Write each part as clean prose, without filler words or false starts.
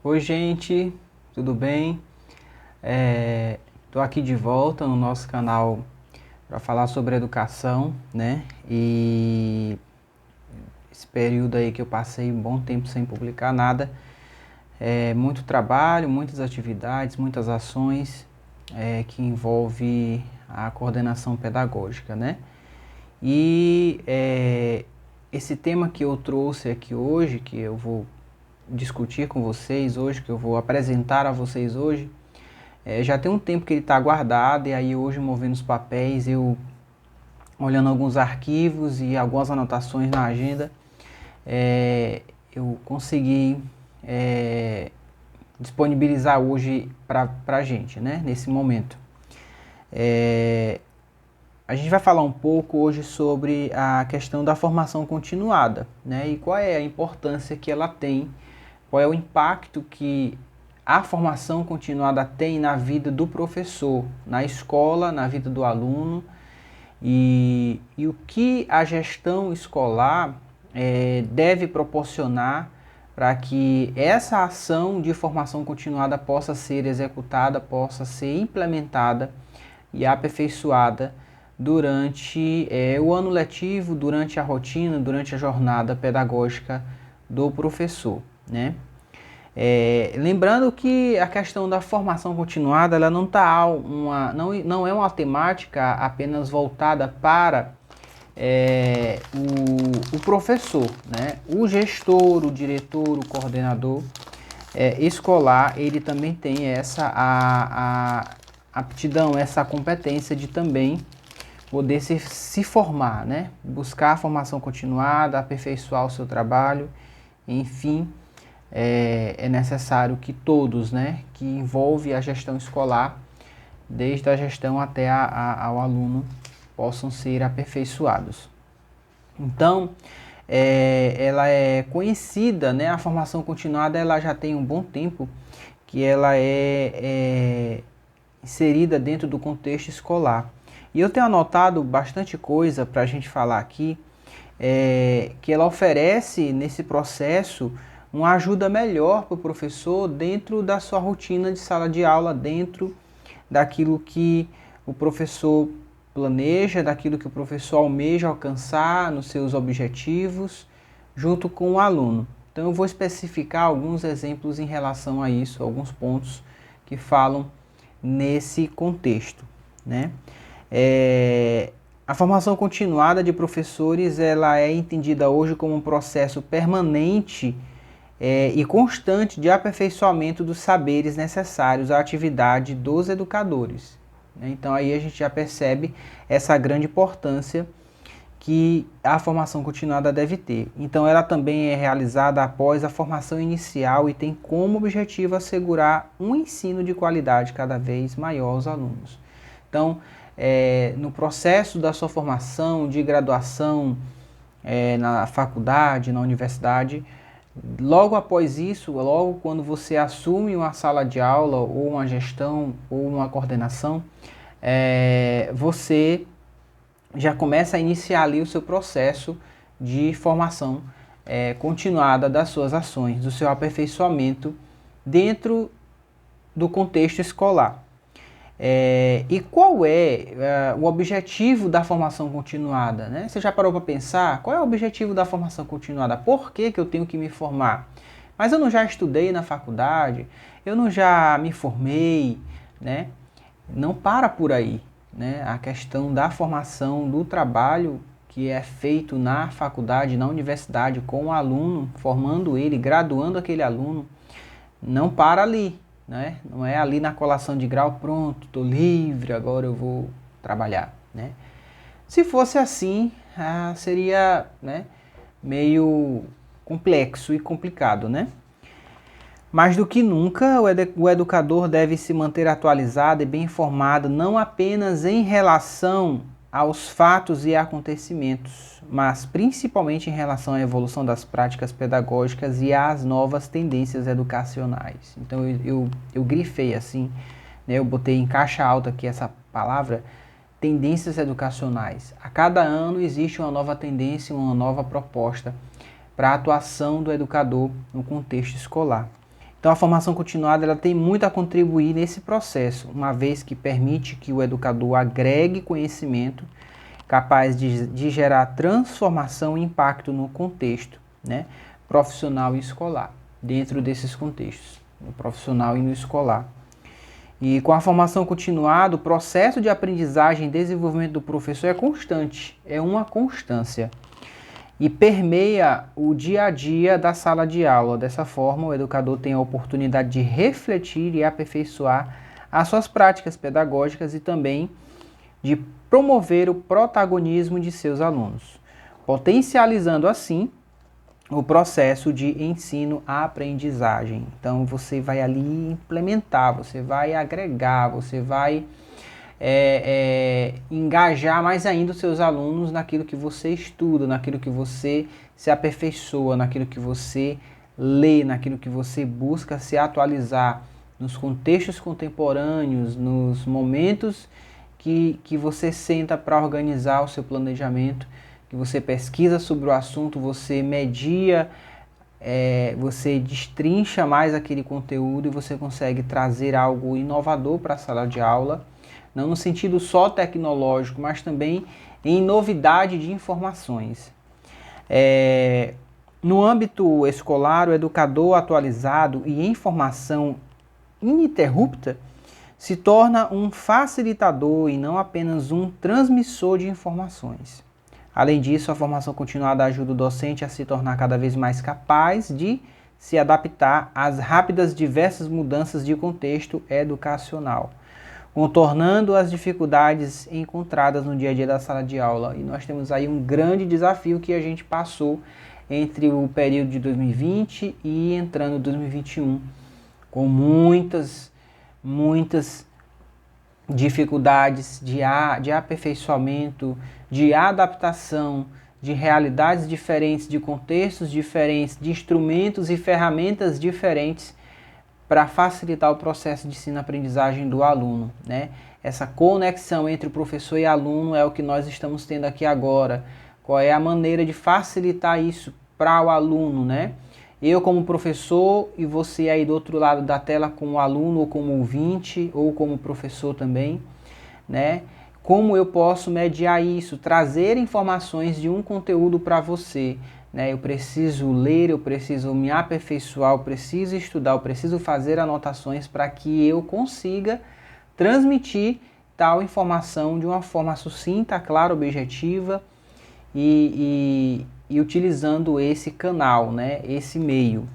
Oi, gente, tudo bem? Estou aqui de volta no nosso canal para falar sobre educação, né? E esse período aí que eu passei um bom tempo sem publicar nada, muito trabalho, muitas atividades, muitas ações que envolve a coordenação pedagógica, né? E esse tema que eu trouxe aqui hoje, que eu vou discutir com vocês hoje, que eu vou apresentar a vocês hoje, já tem um tempo que ele está guardado, e aí hoje, movendo os papéis, eu olhando alguns arquivos e algumas anotações na agenda, eu consegui disponibilizar hoje para a gente, né, nesse momento. A gente vai falar um pouco hoje sobre a questão da formação continuada, né, e qual é a importância que ela tem, qual é o impacto que a formação continuada tem na vida do professor, na escola, na vida do aluno, e o que a gestão escolar deve proporcionar para que essa ação de formação continuada possa ser executada, possa ser implementada e aperfeiçoada durante o ano letivo, durante a rotina, durante a jornada pedagógica do professor, né? Lembrando que a questão da formação continuada, ela não é uma temática apenas voltada para o professor, né? O gestor, o diretor, o coordenador escolar, ele também tem essa a aptidão, essa competência de também poder se formar, né? Buscar a formação continuada, aperfeiçoar o seu trabalho, enfim. É necessário que todos, né, que envolve a gestão escolar, desde a gestão até ao aluno, possam ser aperfeiçoados. Então, ela é conhecida, né, a formação continuada, ela já tem um bom tempo que ela é inserida dentro do contexto escolar. E eu tenho anotado bastante coisa para a gente falar aqui, que ela oferece nesse processo uma ajuda melhor para o professor dentro da sua rotina de sala de aula, dentro daquilo que o professor planeja, daquilo que o professor almeja alcançar nos seus objetivos, junto com o aluno. Então eu vou especificar alguns exemplos em relação a isso, alguns pontos que falam nesse contexto, né? A formação continuada de professores, ela é entendida hoje como um processo permanente e constante de aperfeiçoamento dos saberes necessários à atividade dos educadores. Então aí a gente já percebe essa grande importância que a formação continuada deve ter. Então ela também é realizada após a formação inicial e tem como objetivo assegurar um ensino de qualidade cada vez maior aos alunos. Então, no processo da sua formação de graduação na faculdade, na universidade, logo após isso, logo quando você assume uma sala de aula, ou uma gestão, ou uma coordenação, você já começa a iniciar ali o seu processo de formação continuada das suas ações, do seu aperfeiçoamento dentro do contexto escolar. E qual é o objetivo da formação continuada, né? Você já parou para pensar qual é o objetivo da formação continuada? Por que eu tenho que me formar? Mas eu não já estudei na faculdade? Eu não já me formei, né? Não para por aí, né? A questão da formação, do trabalho que é feito na faculdade, na universidade, com o aluno, formando ele, graduando aquele aluno, não para ali. Né? Não é ali na colação de grau, pronto, estou livre, agora eu vou trabalhar. Né? Se fosse assim, seria, né, meio complexo e complicado. Né? Mais do que nunca, o educador deve se manter atualizado e bem informado, não apenas em relação aos fatos e acontecimentos, mas principalmente em relação à evolução das práticas pedagógicas e às novas tendências educacionais. Então eu grifei assim, né, eu botei em caixa alta aqui essa palavra, tendências educacionais. A cada ano existe uma nova tendência, uma nova proposta para a atuação do educador no contexto escolar. Então a formação continuada ela tem muito a contribuir nesse processo, uma vez que permite que o educador agregue conhecimento capaz de gerar transformação e impacto no contexto, né, profissional e escolar, dentro desses contextos, no profissional e no escolar. E com a formação continuada, o processo de aprendizagem e desenvolvimento do professor é constante, é uma constância. E permeia o dia a dia da sala de aula. Dessa forma, o educador tem a oportunidade de refletir e aperfeiçoar as suas práticas pedagógicas e também de promover o protagonismo de seus alunos, potencializando assim o processo de ensino-aprendizagem. Então você vai ali implementar, você vai agregar, você vai engajar mais ainda os seus alunos naquilo que você estuda, naquilo que você se aperfeiçoa, naquilo que você lê, naquilo que você busca se atualizar nos contextos contemporâneos, nos momentos que você senta para organizar o seu planejamento, que você pesquisa sobre o assunto, você media, você destrincha mais aquele conteúdo e você consegue trazer algo inovador para a sala de aula, não no sentido só tecnológico, mas também em novidade de informações. No âmbito escolar, o educador atualizado e em formação ininterrupta se torna um facilitador e não apenas um transmissor de informações. Além disso, a formação continuada ajuda o docente a se tornar cada vez mais capaz de se adaptar às rápidas diversas mudanças de contexto educacional, contornando as dificuldades encontradas no dia a dia da sala de aula. E nós temos aí um grande desafio que a gente passou entre o período de 2020 e entrando em 2021, com muitas dificuldades de aperfeiçoamento, de adaptação, de realidades diferentes, de contextos diferentes, de instrumentos e ferramentas diferentes para facilitar o processo de ensino-aprendizagem do aluno, né? Essa conexão entre o professor e aluno é o que nós estamos tendo aqui agora. Qual é a maneira de facilitar isso para o aluno, né? Eu como professor e você aí do outro lado da tela como aluno ou como ouvinte ou como professor também, né? Como eu posso mediar isso, trazer informações de um conteúdo para você, né? Eu preciso ler, eu preciso me aperfeiçoar, eu preciso estudar, eu preciso fazer anotações para que eu consiga transmitir tal informação de uma forma sucinta, clara, objetiva e utilizando esse canal, né, esse meio.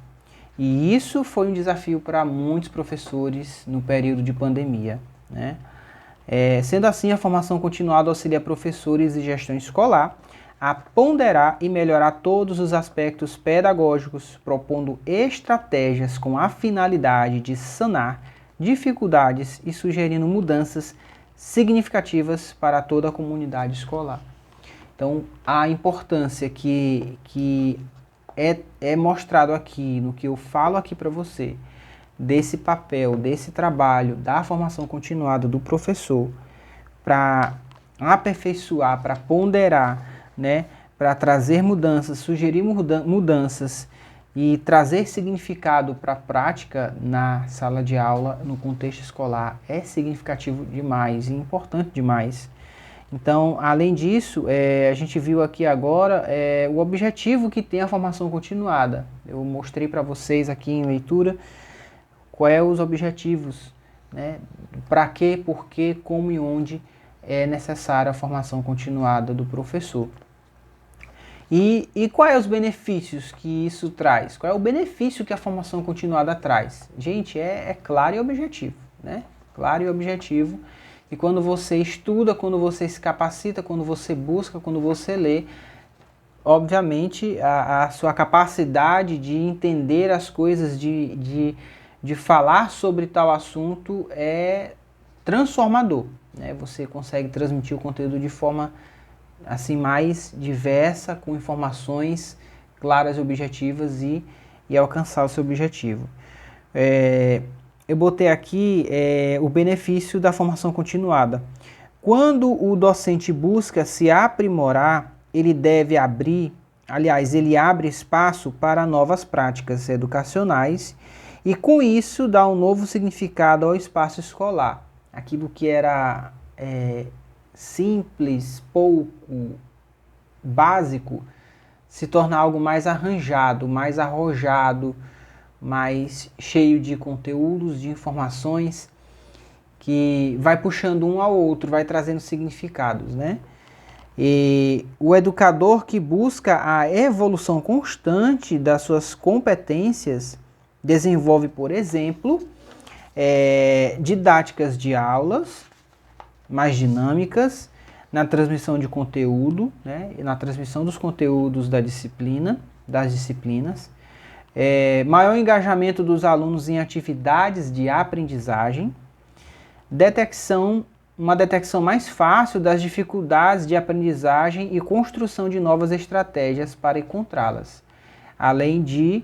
E isso foi um desafio para muitos professores no período de pandemia, né? Sendo assim, a formação continuada auxilia professores e gestão escolar a ponderar e melhorar todos os aspectos pedagógicos, propondo estratégias com a finalidade de sanar dificuldades e sugerindo mudanças significativas para toda a comunidade escolar. Então, a importância que é mostrado aqui, no que eu falo aqui para você, desse papel, desse trabalho, da formação continuada do professor, para aperfeiçoar, para ponderar, né, para trazer mudanças, sugerir mudanças e trazer significado para a prática na sala de aula, no contexto escolar, é significativo demais e importante demais. Então, além disso, a gente viu aqui agora o objetivo que tem a formação continuada. Eu mostrei para vocês aqui em leitura quais os objetivos, né? Para quê, por quê, como e onde é necessária a formação continuada do professor. E quais os benefícios que isso traz? Qual é o benefício que a formação continuada traz? Gente, é claro e objetivo, né? Claro e objetivo. E quando você estuda, quando você se capacita, quando você busca, quando você lê, obviamente a sua capacidade de entender as coisas, de falar sobre tal assunto é transformador, né? Você consegue transmitir o conteúdo de forma assim mais diversa, com informações claras e objetivas e alcançar o seu objetivo. Eu botei aqui o benefício da formação continuada. Quando o docente busca se aprimorar, ele deve ele abre espaço para novas práticas educacionais e com isso dá um novo significado ao espaço escolar. Aquilo que era simples, pouco, básico, se torna algo mais arranjado, mais arrojado, mais cheio de conteúdos, de informações, que vai puxando um ao outro, vai trazendo significados, né? E o educador que busca a evolução constante das suas competências desenvolve, por exemplo, didáticas de aulas mais dinâmicas, na transmissão de conteúdo, né, na transmissão dos conteúdos das disciplinas, maior engajamento dos alunos em atividades de aprendizagem, uma detecção mais fácil das dificuldades de aprendizagem e construção de novas estratégias para encontrá-las, além de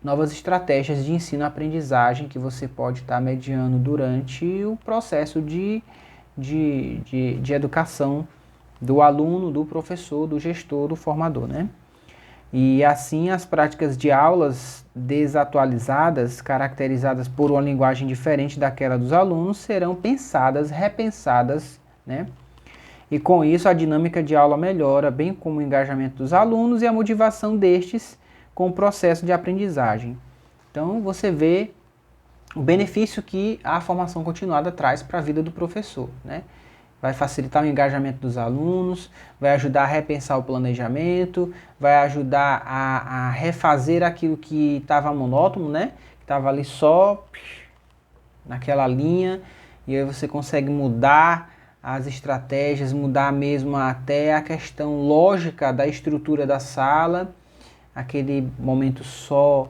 novas estratégias de ensino-aprendizagem que você pode estar mediando durante o processo de educação do aluno, do professor, do gestor, do formador, né? E assim as práticas de aulas desatualizadas, caracterizadas por uma linguagem diferente daquela dos alunos, serão pensadas, repensadas, né? E com isso a dinâmica de aula melhora, bem como o engajamento dos alunos e a motivação destes com o processo de aprendizagem. Então você vê o benefício que a formação continuada traz para a vida do professor, né? Vai facilitar o engajamento dos alunos, vai ajudar a repensar o planejamento, vai ajudar a refazer aquilo que estava monótono, né? Que estava ali só naquela linha, e aí você consegue mudar as estratégias, mudar mesmo até a questão lógica da estrutura da sala, aquele momento só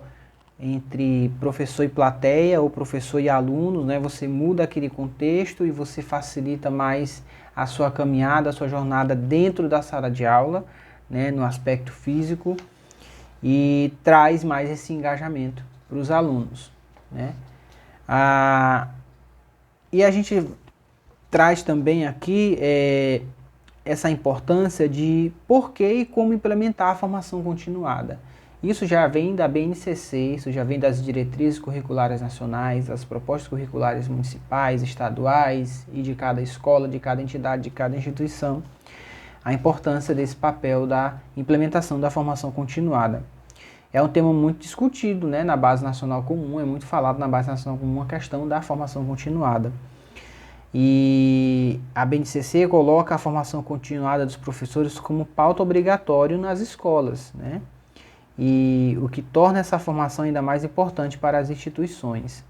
entre professor e plateia, ou professor e alunos, né? Você muda aquele contexto e você facilita mais a sua caminhada, a sua jornada dentro da sala de aula, né? No aspecto físico, e traz mais esse engajamento para os alunos, né? E a gente traz também aqui essa importância de por que e como implementar a formação continuada. Isso já vem da BNCC, isso já vem das diretrizes curriculares nacionais, das propostas curriculares municipais, estaduais e de cada escola, de cada entidade, de cada instituição, a importância desse papel da implementação da formação continuada. É um tema muito discutido, né, na Base Nacional Comum, é muito falado na Base Nacional Comum a questão da formação continuada. E a BNCC coloca a formação continuada dos professores como pauta obrigatória nas escolas, né? E o que torna essa formação ainda mais importante para as instituições.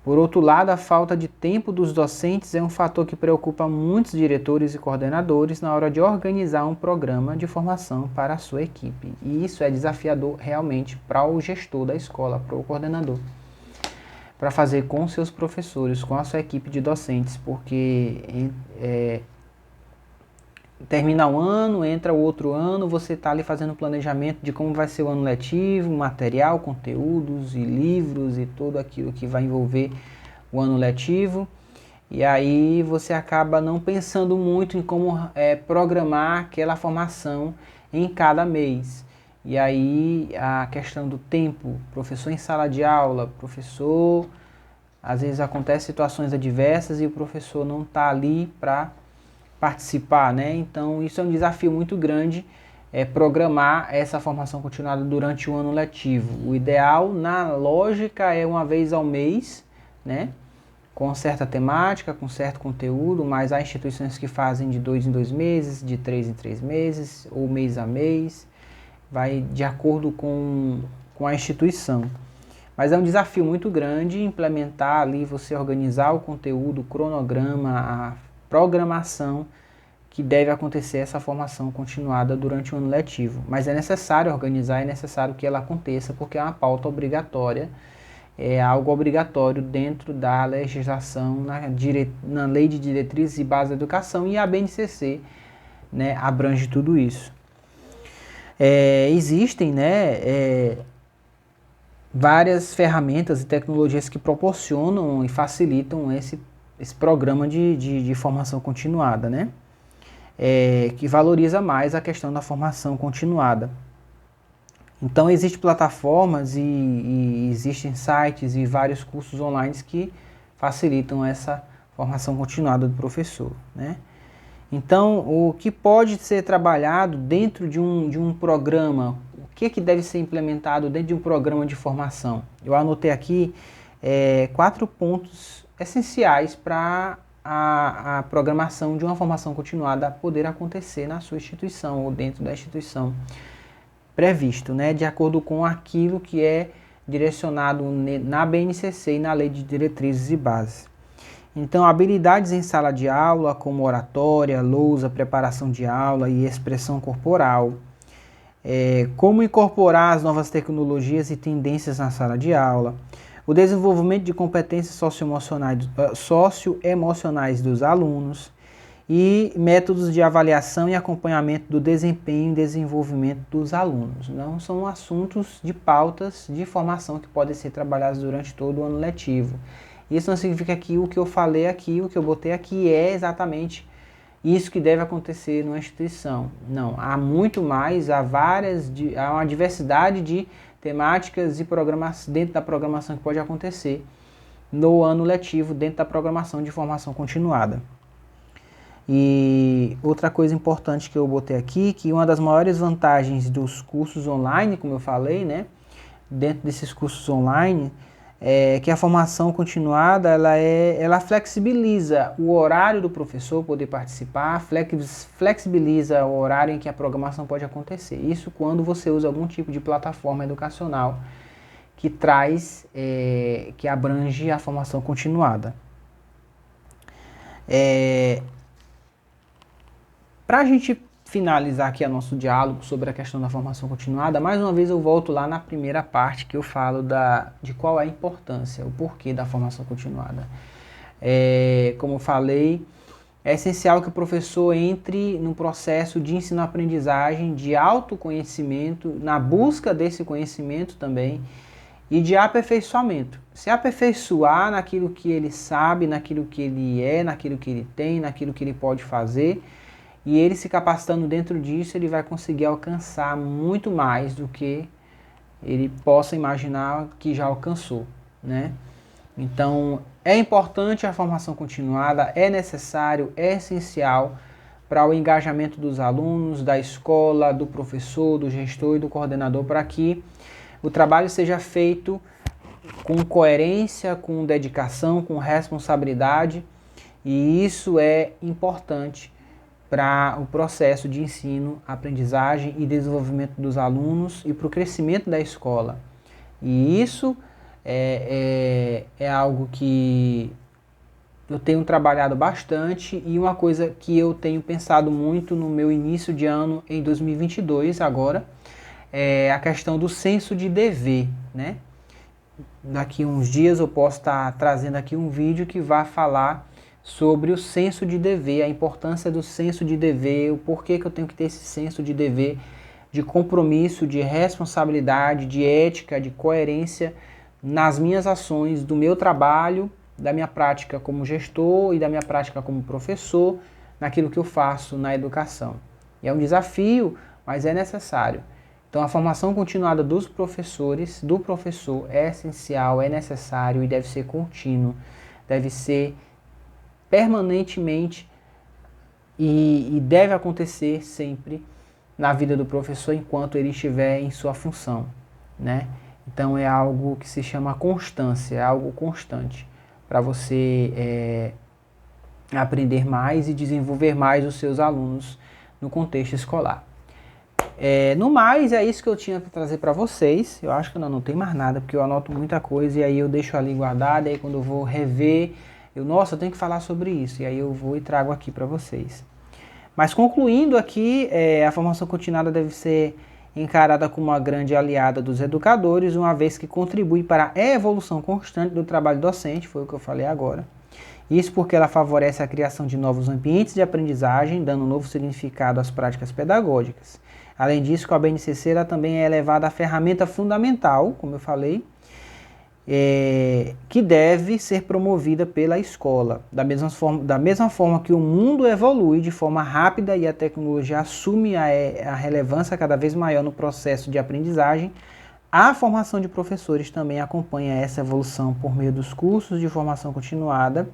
Por outro lado, a falta de tempo dos docentes é um fator que preocupa muitos diretores e coordenadores na hora de organizar um programa de formação para a sua equipe. E isso é desafiador realmente para o gestor da escola, para o coordenador, para fazer com seus professores, com a sua equipe de docentes, porque termina um ano, entra o outro ano, você está ali fazendo planejamento de como vai ser o ano letivo, material, conteúdos e livros e tudo aquilo que vai envolver o ano letivo. E aí você acaba não pensando muito em como programar aquela formação em cada mês. E aí a questão do tempo, professor em sala de aula, professor, às vezes acontecem situações adversas e o professor não está ali para participar, né? Então isso é um desafio muito grande, programar essa formação continuada durante o ano letivo. O ideal, na lógica, é uma vez ao mês, né? Com certa temática, com certo conteúdo, mas há instituições que fazem de 2 em 2 meses, de 3 em 3 meses, ou mês a mês, vai de acordo com a instituição. Mas é um desafio muito grande implementar ali, você organizar o conteúdo, o cronograma, a programação que deve acontecer essa formação continuada durante o ano letivo. Mas é necessário organizar, é necessário que ela aconteça, porque é uma pauta obrigatória, é algo obrigatório dentro da legislação, na Lei de Diretrizes e Bases da Educação, e a BNCC, né, abrange tudo isso. Existem, né, várias ferramentas e tecnologias que proporcionam e facilitam esse programa de formação continuada, né? Que valoriza mais a questão da formação continuada. Então existem plataformas e existem sites e vários cursos online que facilitam essa formação continuada do professor, né? Então, o que pode ser trabalhado dentro de um programa, o que deve ser implementado dentro de um programa de formação? Eu anotei aqui 4 pontos essenciais para a programação de uma formação continuada poder acontecer na sua instituição ou dentro da instituição previsto, né, de acordo com aquilo que é direcionado na BNCC e na Lei de Diretrizes e Bases. Então, habilidades em sala de aula, como oratória, lousa, preparação de aula e expressão corporal. Como incorporar as novas tecnologias e tendências na sala de aula. O desenvolvimento de competências socioemocionais dos alunos. E métodos de avaliação e acompanhamento do desempenho e desenvolvimento dos alunos. Não são assuntos de pautas de formação que podem ser trabalhados durante todo o ano letivo. Isso não significa que o que eu falei aqui, o que eu botei aqui é exatamente isso que deve acontecer numa instituição. Não, há muito mais, há uma diversidade de temáticas e programas dentro da programação que pode acontecer no ano letivo, dentro da programação de formação continuada. E outra coisa importante que eu botei aqui, que uma das maiores vantagens dos cursos online, como eu falei, né, dentro desses cursos online, é que a formação continuada, ela flexibiliza o horário do professor poder participar, flexibiliza o horário em que a programação pode acontecer. Isso quando você usa algum tipo de plataforma educacional que traz, que abrange a formação continuada. Para a gente finalizar aqui o nosso diálogo sobre a questão da formação continuada, mais uma vez eu volto lá na primeira parte que eu falo de qual é a importância, o porquê da formação continuada. Como eu falei, é essencial que o professor entre no processo de ensino-aprendizagem, de autoconhecimento, na busca desse conhecimento também, e de aperfeiçoamento. Se aperfeiçoar naquilo que ele sabe, naquilo que ele é, naquilo que ele tem, naquilo que ele pode fazer, e ele se capacitando dentro disso, ele vai conseguir alcançar muito mais do que ele possa imaginar que já alcançou, né? Então, é importante a formação continuada, é necessário, é essencial para o engajamento dos alunos, da escola, do professor, do gestor e do coordenador, para que o trabalho seja feito com coerência, com dedicação, com responsabilidade, e isso é importante para o processo de ensino, aprendizagem e desenvolvimento dos alunos e para o crescimento da escola. E isso é algo que eu tenho trabalhado bastante e uma coisa que eu tenho pensado muito no meu início de ano em 2022 agora, é a questão do senso de dever, né? Daqui uns dias eu posso estar trazendo aqui um vídeo que vai falar sobre o senso de dever, a importância do senso de dever, o porquê que eu tenho que ter esse senso de dever, de compromisso, de responsabilidade, de ética, de coerência nas minhas ações, do meu trabalho, da minha prática como gestor e da minha prática como professor, naquilo que eu faço na educação. E é um desafio, mas é necessário. Então a formação continuada dos professores, do professor, é essencial, é necessário e deve ser contínuo, deve ser permanentemente e deve acontecer sempre na vida do professor enquanto ele estiver em sua função, né? Então é algo que se chama constância, é algo constante para você aprender mais e desenvolver mais os seus alunos no contexto escolar. No mais, é isso que eu tinha para trazer para vocês. Eu acho que eu não anotei mais nada, porque eu anoto muita coisa e aí eu deixo ali guardada, e aí quando eu vou rever, eu tenho que falar sobre isso, e aí eu vou e trago aqui para vocês. Mas concluindo aqui, a formação continuada deve ser encarada como uma grande aliada dos educadores, uma vez que contribui para a evolução constante do trabalho docente, foi o que eu falei agora. Isso porque ela favorece a criação de novos ambientes de aprendizagem, dando um novo significado às práticas pedagógicas. Além disso, com a BNCC ela também é elevada a ferramenta fundamental, como eu falei, que deve ser promovida pela escola. Da mesma forma que o mundo evolui de forma rápida e a tecnologia assume a relevância cada vez maior no processo de aprendizagem, a formação de professores também acompanha essa evolução por meio dos cursos de formação continuada,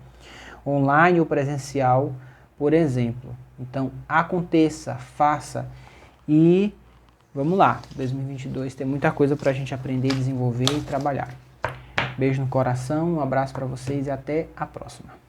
online ou presencial, por exemplo. Então, aconteça, faça e vamos lá. 2022 tem muita coisa para a gente aprender, desenvolver e trabalhar. Beijo no coração, um abraço para vocês e até a próxima.